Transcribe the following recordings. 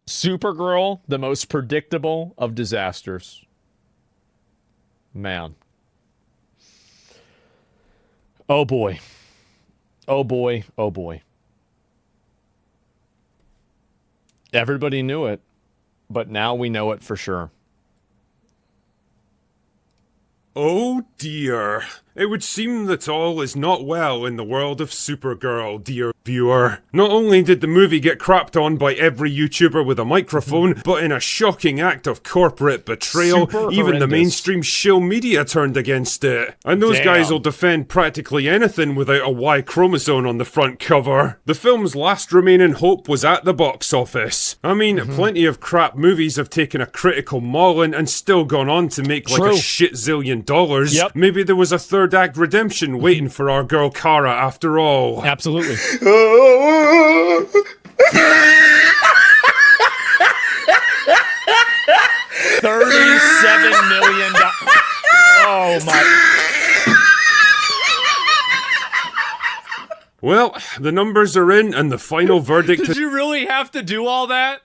Supergirl, the most predictable of disasters. Man. Oh boy. Oh boy. Oh boy. Everybody knew it, but now we know it for sure. Oh dear. It would seem that all is not well in the world of Supergirl, dear viewer. Not only did the movie get crapped on by every YouTuber with a microphone, but in a shocking act of corporate betrayal, even the mainstream shill media turned against it. And those guys will defend practically anything without a Y chromosome on the front cover. The film's last remaining hope was at the box office. I mean, plenty of crap movies have taken a critical mauling and still gone on to make like a shit zillion dollars. Yep. Maybe there was a third act redemption waiting for our girl Kara after all. Absolutely. $37 million. Oh my. Well, the numbers are in and the final verdict Did you really have to do all that?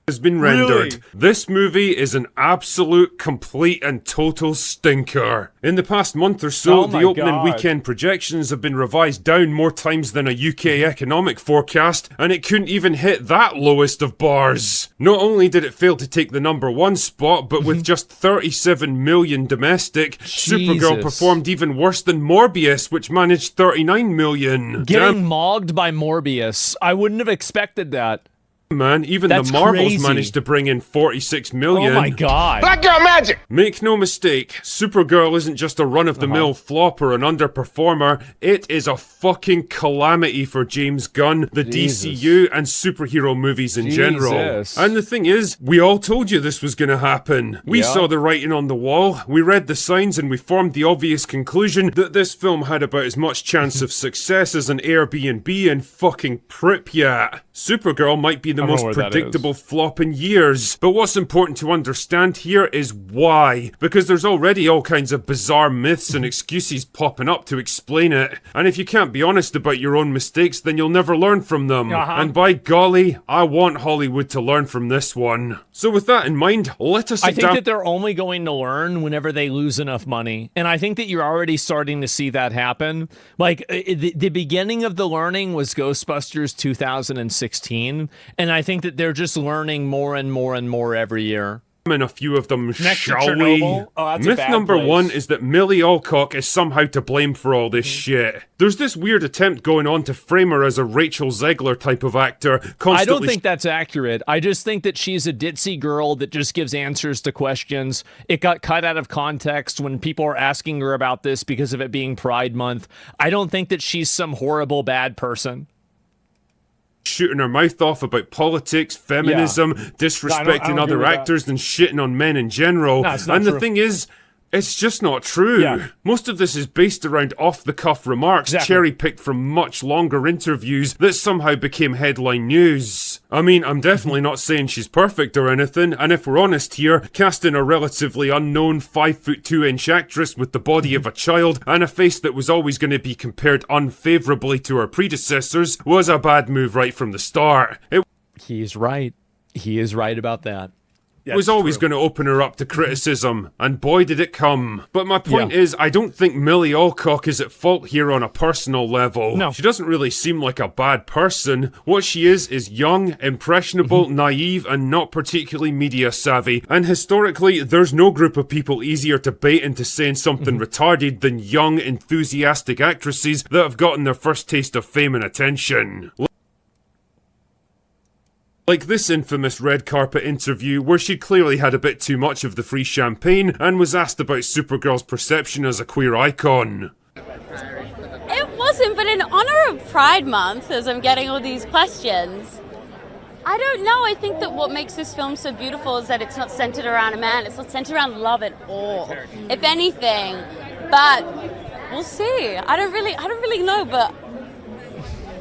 has been rendered. Really? This movie is an absolute, complete, and total stinker. In the past month or so, the opening weekend projections have been revised down more times than a UK economic forecast, and it couldn't even hit that lowest of bars. Not only did it fail to take the #1 spot, but with just 37 million domestic, Supergirl performed even worse than Morbius, which managed 39 million. Getting mogged by Morbius. I wouldn't have expected that. Man, even That's the Marvels crazy. managed to bring in 46 million. Oh my god. Black girl magic! Make no mistake, Supergirl isn't just a run-of-the-mill flop or an underperformer, it is a fucking calamity for James Gunn, the DCU, and superhero movies in general. And the thing is, we all told you this was gonna happen. We saw the writing on the wall, we read the signs, and we formed the obvious conclusion that this film had about as much chance of success as an Airbnb in fucking Pripyat. Supergirl might be the most predictable flop in years. But what's important to understand here is why. Because there's already all kinds of bizarre myths and excuses popping up to explain it. And if you can't be honest about your own mistakes, then you'll never learn from them. And by golly, I want Hollywood to learn from this one. So with that in mind, let us I think that they're only going to learn whenever they lose enough money. And I think that you're already starting to see that happen. Like, the beginning of the learning was Ghostbusters 2016. And I think that they're just learning more and more and more every year. In a few of them, Next shall we? Myth number place. 1 is that Millie Alcock is somehow to blame for all this shit. There's this weird attempt going on to frame her as a Rachel Zegler type of actor. I don't think that's accurate. I just think that she's a ditzy girl that just gives answers to questions. It got cut out of context when people are asking her about this because of it being Pride Month. I don't think that she's some horrible bad person. Shooting her mouth off about politics, feminism, disrespecting other actors, and shitting on men in general. And the thing is, it's just not true. Most of this is based around off-the-cuff remarks cherry-picked from much longer interviews that somehow became headline news. I mean, I'm definitely not saying she's perfect or anything, and if we're honest here, casting a relatively unknown 5'2" actress with the body of a child and a face that was always going to be compared unfavourably to her predecessors was a bad move right from the start. He's right. He is right about that. It was always going to open her up to criticism, and boy did it come. But my point is, I don't think Millie Alcock is at fault here on a personal level. No. She doesn't really seem like a bad person. What she is young, impressionable, naive, and not particularly media savvy. And historically, there's no group of people easier to bait into saying something retarded than young, enthusiastic actresses that have gotten their first taste of fame and attention. Like this infamous red carpet interview where she clearly had a bit too much of the free champagne and was asked about Supergirl's perception as a queer icon. It wasn't, but in honor of Pride Month, as I'm getting all these questions, I don't know. I think that what makes this film so beautiful is that it's not centered around a man. It's not centered around love at all, if anything. But we'll see. I don't really know, but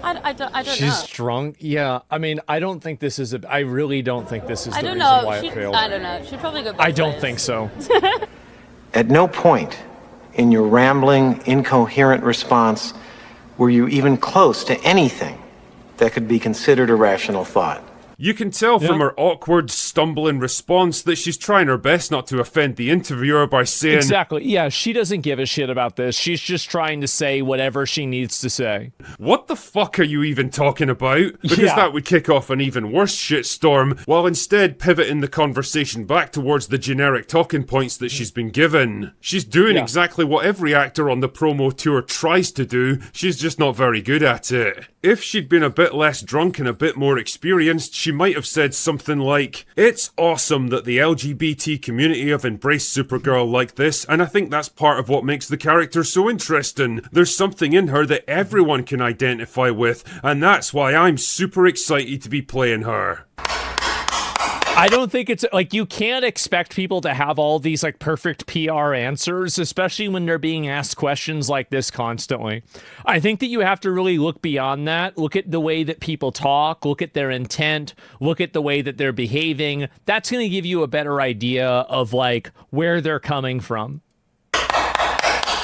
I don't know. She's drunk? Yeah. I mean, I don't think this is I really don't think this is the reason why it failed. I don't know. She'd probably go both I don't ways. think so. At no point in your rambling, incoherent response were you even close to anything that could be considered a rational thought. You can tell from her awkward, stumbling response that she's trying her best not to offend the interviewer by saying... Exactly. Yeah, she doesn't give a shit about this. She's just trying to say whatever she needs to say. What the fuck are you even talking about? Because that would kick off an even worse shitstorm, while instead pivoting the conversation back towards the generic talking points that she's been given. She's doing exactly what every actor on the promo tour tries to do, she's just not very good at it. If she'd been a bit less drunk and a bit more experienced, she might have said something like, "It's awesome that the LGBT community have embraced Supergirl like this, and I think that's part of what makes the character so interesting. There's something in her that everyone can identify with, and that's why I'm super excited to be playing her." I don't think it's like you can't expect people to have all these like perfect PR answers, especially when they're being asked questions like this constantly. I think that you have to really look beyond that. Look at the way that people talk, look at their intent, look at the way that they're behaving. That's going to give you a better idea of like where they're coming from.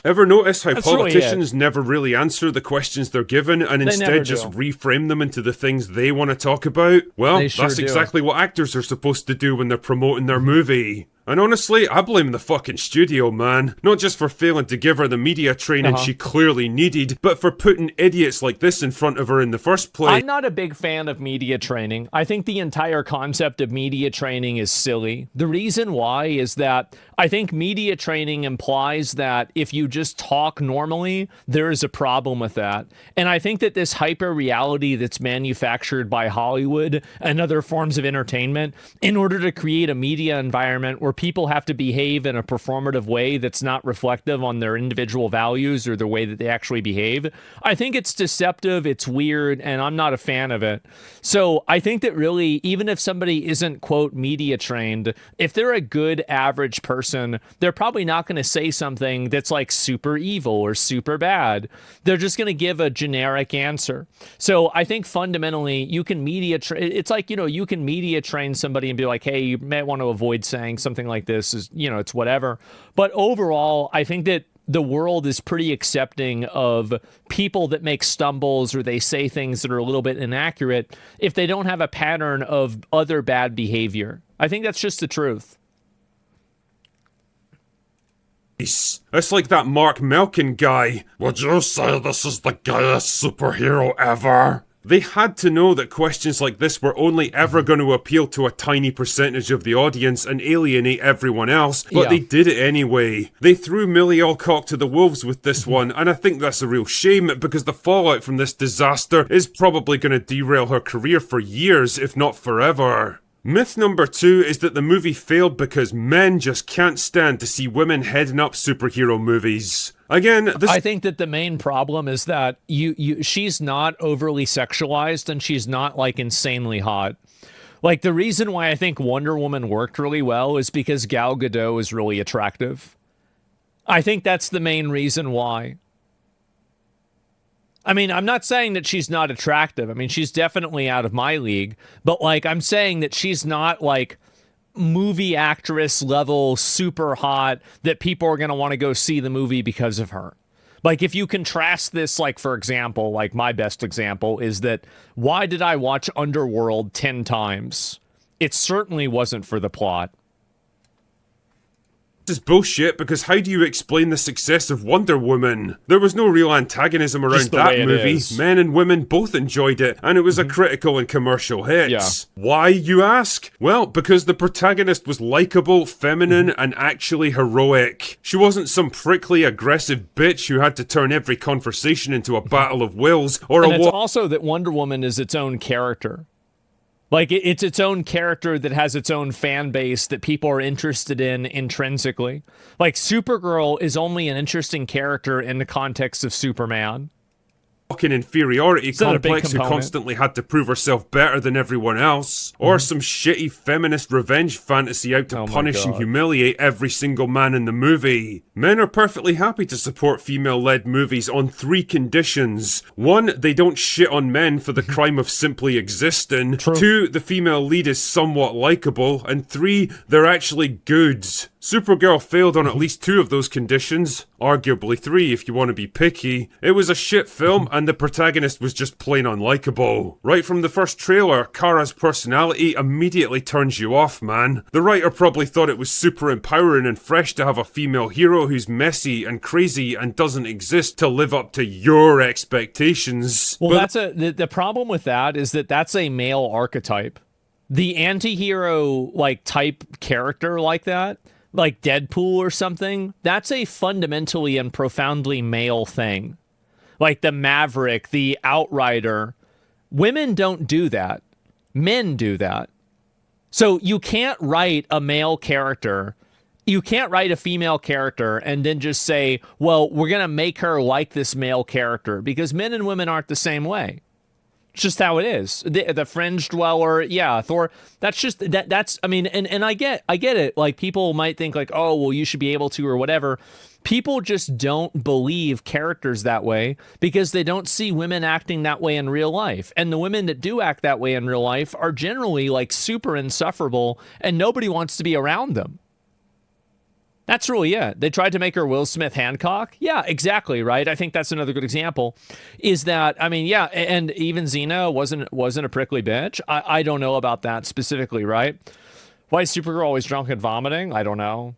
Ever notice how That's politicians never really answer the questions they're given and instead just reframe them into the things they want to talk about? Well, that's exactly what actors are supposed to do when they're promoting their movie. And honestly, I blame the fucking studio, man. Not just for failing to give her the media training she clearly needed, but for putting idiots like this in front of her in the first place. I'm not a big fan of media training. I think the entire concept of media training is silly. The reason why is that I think media training implies that if you just talk normally, there is a problem with that. And I think that this hyper reality that's manufactured by Hollywood and other forms of entertainment in order to create a media environment where people have to behave in a performative way that's not reflective on their individual values or the way that they actually behave. I think it's deceptive, it's weird, and I'm not a fan of it. So I think that really, even if somebody isn't, quote, media trained, if they're a good average person, they're probably not going to say something that's like super evil or super bad. They're just going to give a generic answer. So I think fundamentally you can it's like, you can media train somebody and be like, hey, you may want to avoid saying something like this, is, it's whatever. But overall, I think that the world is pretty accepting of people that make stumbles or they say things that are a little bit inaccurate if they don't have a pattern of other bad behavior. I think that's just the truth. It's like that Mark Melkin guy. Would you say this is the gayest superhero ever? They had to know that questions like this were only ever going to appeal to a tiny percentage of the audience and alienate everyone else, but they did it anyway. They threw Millie Alcock to the wolves with this one, and I think that's a real shame because the fallout from this disaster is probably going to derail her career for years, if not forever. Myth number 2 is that the movie failed because men just can't stand to see women heading up superhero movies. Again, I think that the main problem is that she's not overly sexualized and she's not like insanely hot. Like the reason why I think Wonder Woman worked really well is because Gal Gadot is really attractive. I think that's the main reason why. I mean, I'm not saying that she's not attractive. I mean, she's definitely out of my league, but like I'm saying that she's not like movie actress level super hot that people are going to want to go see the movie because of her. Like if you contrast this, like for example, like my best example is that why did I watch Underworld 10 times? It certainly wasn't for the plot. This is bullshit because how do you explain the success of Wonder Woman? There was no real antagonism around that movie. Men and women both enjoyed it, and it was a critical and commercial hit. Why, you ask? Well, because the protagonist was likable, feminine, and actually heroic. She wasn't some prickly, aggressive bitch who had to turn every conversation into a battle of wills or and it's also that Wonder Woman is its own character. Like, it's its own character that has its own fan base that people are interested in intrinsically. Like, Supergirl is only an interesting character in the context of Superman. Fucking inferiority complex who constantly had to prove herself better than everyone else, or some shitty feminist revenge fantasy out to punish and humiliate every single man in the movie. Men are perfectly happy to support female-led movies on 3 conditions. 1, they don't shit on men for the crime of simply existing. 2, the female lead is somewhat likable. And 3, they're actually good. Supergirl failed on at least 2 of those conditions, arguably 3 if you want to be picky. It was a shit film, and the protagonist was just plain unlikable. Right from the first trailer, Kara's personality immediately turns you off, man. The writer probably thought it was super empowering and fresh to have a female hero who's messy and crazy and doesn't exist to live up to your expectations. Well, the problem with that is that that's a male archetype. The anti-hero like type character like that, like Deadpool or something, that's a fundamentally and profoundly male thing. Like the Maverick, the Outrider. Women don't do that. Men do that. So you can't write a male character. You can't write a female character and then just say, well, we're going to make her like this male character, because men and women aren't the same way. It's just how it is. The Fringe Dweller, yeah, Thor. That's just that's. I mean, and I get it. Like, people might think like, oh, well, you should be able to or whatever. People just don't believe characters that way because they don't see women acting that way in real life. And the women that do act that way in real life are generally like super insufferable, and nobody wants to be around them. That's really it. They tried to make her Will Smith Hancock. Yeah, exactly, right? I think that's another good example. Is that, I mean, yeah, and even Xena wasn't a prickly bitch. I don't know about that specifically, right? Why is Supergirl always drunk and vomiting? I don't know.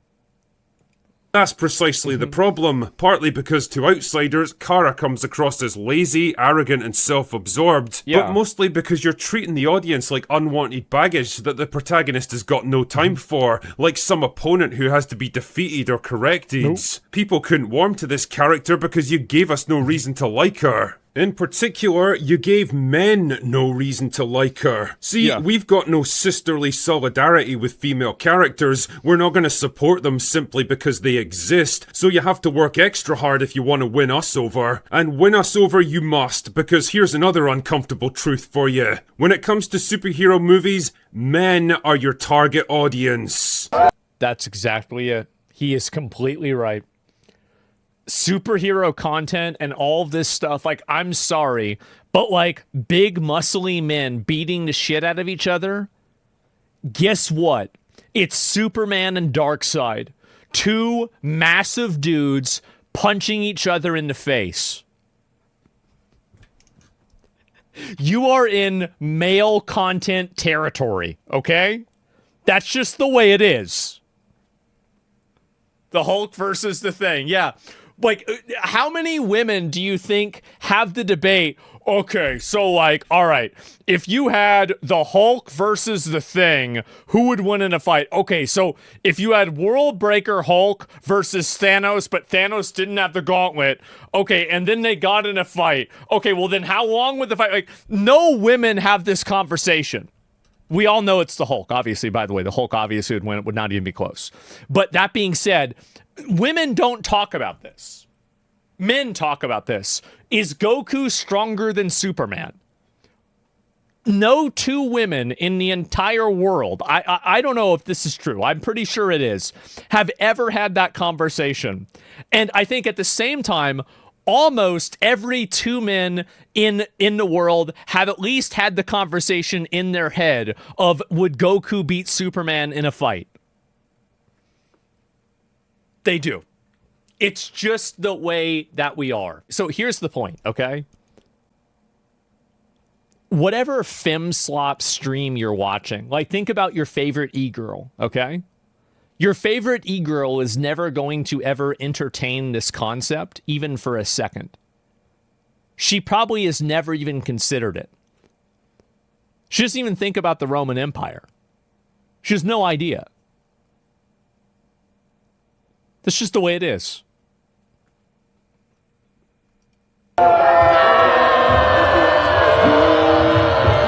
That's precisely the problem, partly because to outsiders, Kara comes across as lazy, arrogant, and self-absorbed, but mostly because you're treating the audience like unwanted baggage that the protagonist has got no time for, like some opponent who has to be defeated or corrected. Nope. People couldn't warm to this character because you gave us no reason to like her. In particular, you gave men no reason to like her. See, we've got no sisterly solidarity with female characters. We're not going to support them simply because they exist, so you have to work extra hard if you want to win us over. And win us over you must, because here's another uncomfortable truth for you. When it comes to superhero movies, men are your target audience. That's exactly it. He is completely right. Superhero content and all this stuff, like, I'm sorry, but like big muscly men beating the shit out of each other, guess what? It's Superman and Darkseid. 2 massive dudes punching each other in the face. You are in male content territory, okay? That's just the way it is. The Hulk versus the Thing, yeah. Like, how many women do you think have the debate? Okay, so like, all right, if you had the Hulk versus the Thing, who would win in a fight? Okay, so if you had World Breaker Hulk versus Thanos, but Thanos didn't have the gauntlet, okay, and then they got in a fight. Okay, well then how long would the fight? Like, no women have this conversation. We all know it's the Hulk, obviously, by the way. The Hulk obviously would win. It would not even be close. But that being said, women don't talk about this. Men talk about this. Is Goku stronger than Superman? No 2 women in the entire world, I don't know if this is true, I'm pretty sure it is, have ever had that conversation. And I think at the same time, almost every 2 men in the world have at least had the conversation in their head of, would Goku beat Superman in a fight? They do. It's just the way that we are. So here's the point, okay? Whatever FemSlop stream you're watching, like, think about your favorite e-girl, okay? Your favorite e-girl is never going to ever entertain this concept, even for a second. She probably has never even considered it. She doesn't even think about the Roman Empire. She has no idea. That's just the way it is.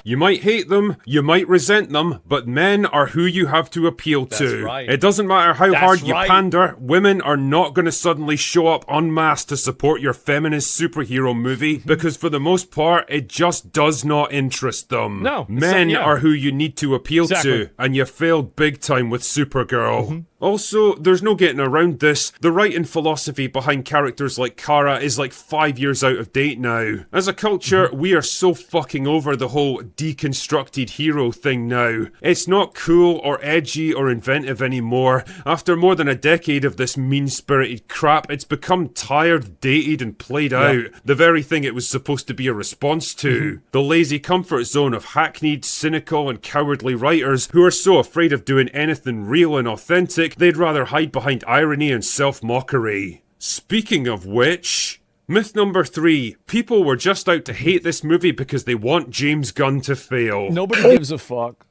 You might hate them, you might resent them, but men are who you have to appeal to. That's right. It doesn't matter how hard you pander, women are not going to suddenly show up en masse to support your feminist superhero movie, because for the most part, it just does not interest them. No. Men are who you need to appeal to, and you failed big time with Supergirl. Also, there's no getting around this. The writing philosophy behind characters like Kara is like 5 years out of date now. As a culture, we are so fucking over the whole deconstructed hero thing now. It's not cool or edgy or inventive anymore. After more than a decade of this mean-spirited crap, it's become tired, dated, and played out. The very thing it was supposed to be a response to. The lazy comfort zone of hackneyed, cynical, and cowardly writers who are so afraid of doing anything real and authentic, they'd rather hide behind irony and self-mockery. Speaking of which... myth number 3. People were just out to hate this movie because they want James Gunn to fail. Nobody gives a fuck.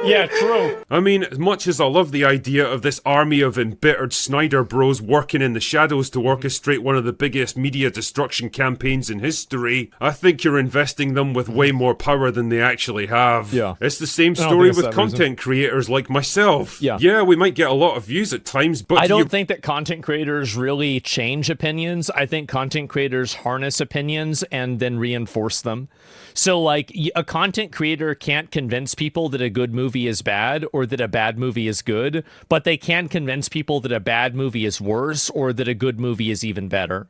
Yeah, true. I mean, as much as I love the idea of this army of embittered Snyder bros working in the shadows to orchestrate one of the biggest media destruction campaigns in history, I think you're investing them with way more power than they actually have. Yeah. It's the same I don't story think it's with that reason. content creators like myself. Yeah. Yeah, we might get a lot of views at times, but I don't think that content creators really change opinions. I think content creators harness opinions and then reinforce them. So, like, a content creator can't convince people that a good movie is bad or that a bad movie is good, but they can convince people that a bad movie is worse or that a good movie is even better.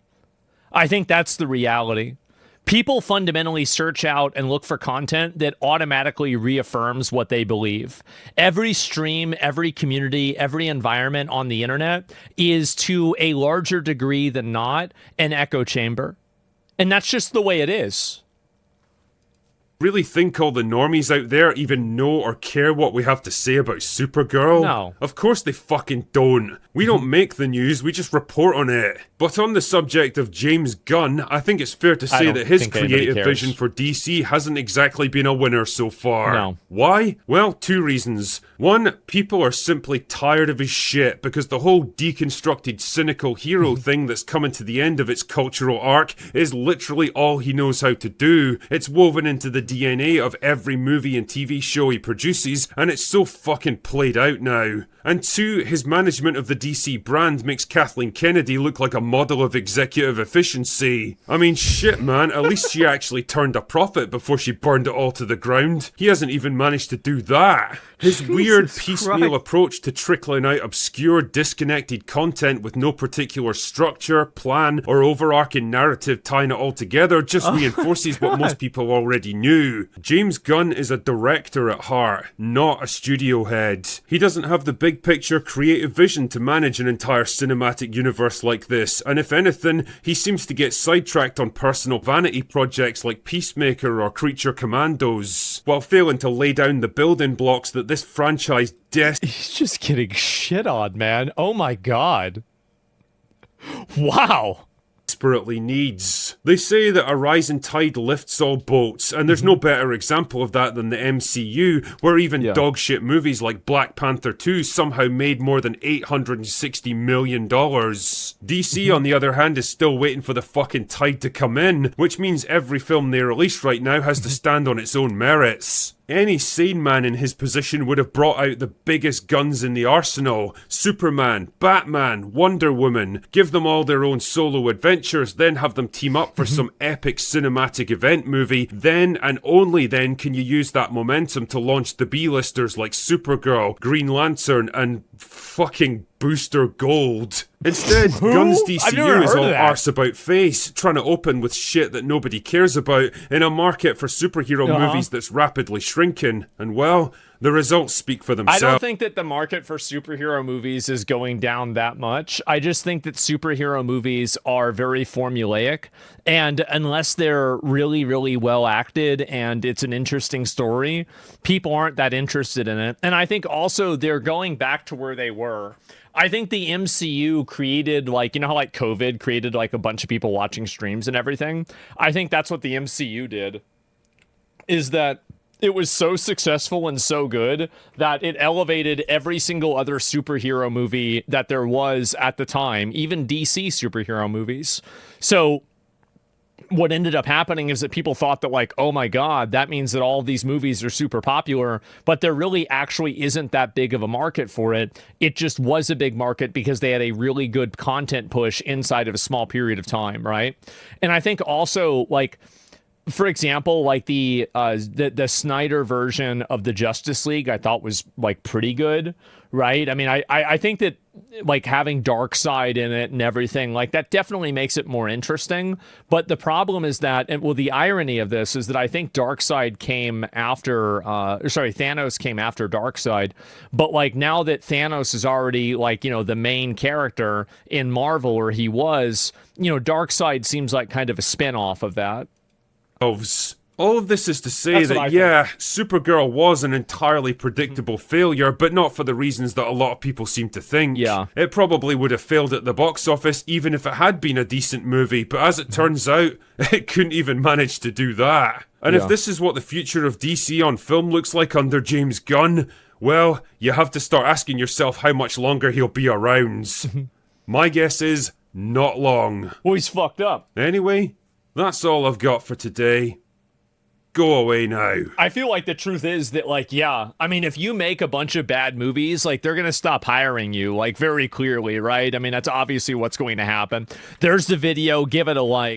I think that's the reality. People fundamentally search out and look for content that automatically reaffirms what they believe. Every stream, every community, every environment on the internet is, to a larger degree than not, an echo chamber. And that's just the way it is. really think all the normies out there even know or care what we have to say about Supergirl? No. Of course they fucking don't. We don't make the news, we just report on it. But on the subject of James Gunn, I think it's fair to say don't that his think anybody creative cares. vision for DC hasn't exactly been a winner so far. No. Why? Well, two reasons. One, people are simply tired of his shit because the whole deconstructed cynical hero thing that's coming to the end of its cultural arc is literally all he knows how to do. It's woven into the DNA of every movie and TV show he produces, and it's so fucking played out now. And two, his management of the DC brand makes Kathleen Kennedy look like a model of executive efficiency. I mean, shit, man, at least she actually turned a profit before she burned it all to the ground. He hasn't even managed to do that. His weird piecemeal approach to trickling out obscure, disconnected content with no particular structure, plan, or overarching narrative tying it all together just reinforces what most people already knew. James Gunn is a director at heart, not a studio head. He doesn't have the big picture creative vision to manage an entire cinematic universe like this, and if anything, he seems to get sidetracked on personal vanity projects like Peacemaker or Creature Commandos, while failing to lay down the building blocks that this franchise He's just getting shit on, man. Oh my god. Wow. desperately needs. They say that a rising tide lifts all boats, and there's no better example of that than the MCU, where even dogshit movies like Black Panther 2 somehow made more than $860 million. DC, on the other hand, is still waiting for the fucking tide to come in, which means every film they release right now has to stand on its own merits. Any sane man in his position would have brought out the biggest guns in the arsenal. Superman, Batman, Wonder Woman. Give them all their own solo adventures, then have them team up for some epic cinematic event movie. Then and only then can you use that momentum to launch the B-listers like Supergirl, Green Lantern, and fucking Booster Gold. Instead, Gunn's DCU is all arse about face, trying to open with shit that nobody cares about in a market for superhero movies that's rapidly shrinking. And well, the results speak for themselves. I don't think that the market for superhero movies is going down that much. I just think that superhero movies are very formulaic, and unless they're really, really well acted and it's an interesting story, people aren't that interested in it. And I think also they're going back to where they were. I think the MCU created, like, you know how like COVID created like a bunch of people watching streams and everything? I think that's what the MCU did, is that it was so successful and so good that it elevated every single other superhero movie that there was at the time, even DC superhero movies. So what ended up happening is that people thought that, like, oh my god, that means that all of these movies are super popular, but there really actually isn't that big of a market for it. It just was a big market because they had a really good content push inside of a small period of time, right? And I think also, like, for example, like the Snyder version of the Justice League, I thought was like pretty good, right? I mean, I think that like having Darkseid in it and everything like that definitely makes it more interesting. But the problem is that, and well, the irony of this is that I think Darkseid came after, Thanos came after Darkseid. But like now that Thanos is already like, you know, the main character in Marvel, or he was, you know, Darkseid seems like kind of a spin-off of that. All of this is to say That's what I that, yeah, Supergirl was an entirely predictable failure, but not for the reasons that a lot of people seem to think. Yeah. It probably would have failed at the box office even if it had been a decent movie, but as it turns out, it couldn't even manage to do that. And if this is what the future of DC on film looks like under James Gunn, well, you have to start asking yourself how much longer he'll be around. My guess is not long. Well, he's fucked up. Anyway, that's all I've got for today. Go away now. I feel like the truth is that, like, yeah, I mean, if you make a bunch of bad movies, like, they're going to stop hiring you, like, very clearly, right? I mean, that's obviously what's going to happen. There's the video. Give it a like.